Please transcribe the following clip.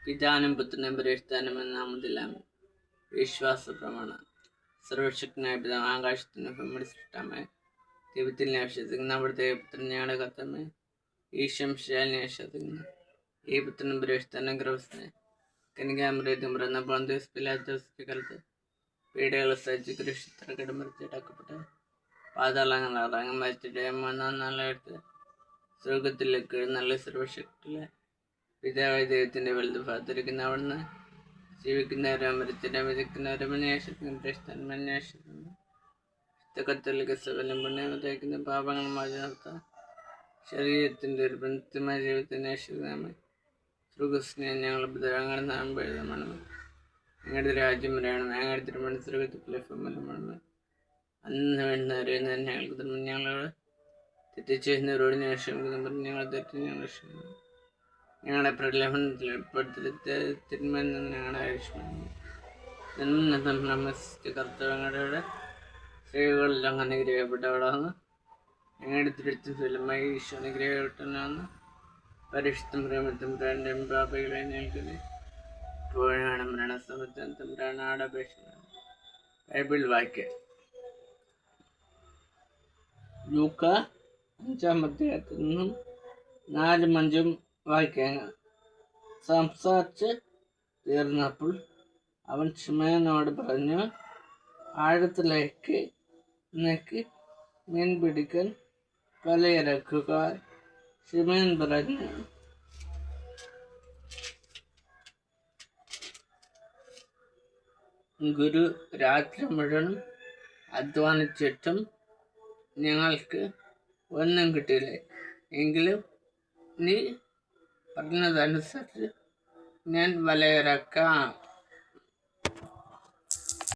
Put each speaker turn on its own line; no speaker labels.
പിതാനും പുത്രനും പരിശുദ്ധാനും എന്ന നാമത്തിലാം വിശ്വാസ പ്രമാണം. സർവശക്തനായ പിതാവ് ആകാശത്തിന് ഭൂമിയുടെ സൃഷ്ടാമേ ദൈവത്തിൽ വിശ്വസിക്കുന്ന അവിടുത്തെ പുത്രൻ ഞങ്ങളുടെ കർത്തമേ ഈശംശാലിനെ വിശ്വസിക്കുന്നു. ഈ പുത്രനും പരിശുദ്ധാനും ക്രവസ്ഥനെ കനികാമൃതം പിറന്ന കാലത്ത് പീഡകൾ സഹിച്ച് കൃഷിത്ര കിടമറിച്ചിടക്കപ്പെട്ട് പാതാളങ്ങൾ മരിച്ചിട്ട് മൂന്നാം നാളെടുത്ത് സ്വർഗത്തിലേക്ക് നല്ല സർവശക്തിയിലെ പിതാവായ ദൈവത്തിൻ്റെ വലുത് ഭാഗത്തിരിക്കുന്ന അവിടുന്ന് ജീവിക്കുന്നവരും മരിച്ചിട്ട് വിധിക്കുന്നവരും അന്വേഷിക്കുന്നു കത്തോലിക്ക സഭയിലും പുണ്യതയ്ക്കുന്ന പാപങ്ങൾ മാറ്റി നിർത്താൻ ശരീരത്തിൻ്റെ ഒരു ബന്ധമായ ജീവിതത്തെ അന്വേഷിക്കുന്നതാണ്. സുഖസ്നേഹം ഞങ്ങളുടെ പിതാവായ നാം എഴുതണം. ഞങ്ങളുടെ രാജ്യം വരണം. ഞങ്ങളുടെ തിരുമനസ്സുരകത്തിൽ ഫലമാണ് അന്ന് വേണ്ടവരെ ഞങ്ങൾക്ക് ഞങ്ങളോട് തെറ്റ് ചെയ്യുന്നവരോട് ഞാൻ ക്ഷമിക്കുന്നു. ഞങ്ങൾ തെറ്റ് ഞങ്ങൾ ക്ഷമിക്കുന്നു. ഞങ്ങളുടെ പ്രലോഭനത്തിൽ ഏർപ്പെടുത്തി തിന്മയിൽ നിന്ന് ഞങ്ങളുടെ ആയുഷ്മാൻ കർത്തവ്യങ്ങളുടെ സ്ത്രീകളിലും അനുഗ്രഹിക്കപ്പെട്ടവളാണ്. ഞങ്ങളുടെ തിരുത്തും ഫലമായി ഈശോ അനുഗ്രഹിക്കപ്പെട്ടവനാണ്. പരിശുദ്ധം പ്രേമത്തും പ്രാൻ്റെ പാപകളെ ഞങ്ങൾക്ക് ഇപ്പോഴാണ് മരണസമയത്തും തമ്പ്രാനാട് അപേക്ഷിക്കുന്നത്. ബൈബിൾ വാക്യം ലൂക്ക 5-ാം അധ്യായത്തിൽ നിന്നും 4-5 വാക്യങ്ങൾ. സംസാരിച്ച് തീർന്നപ്പോൾ അവൻ ശിമോനോട് പറഞ്ഞു, ആഴത്തിലേക്ക് മീൻ പിടിക്കാൻ വലയിറക്കുക. ശിമോൻ പറഞ്ഞു, ഗുരു, രാത്രി മുഴുവനും അധ്വാനിച്ചിട്ടും ഞങ്ങൾക്ക് ഒന്നും കിട്ടിയില്ല. എങ്കിലും നീ പറഞ്ഞതനുസരിച്ച് ഞാൻ വലയിറക്കാം.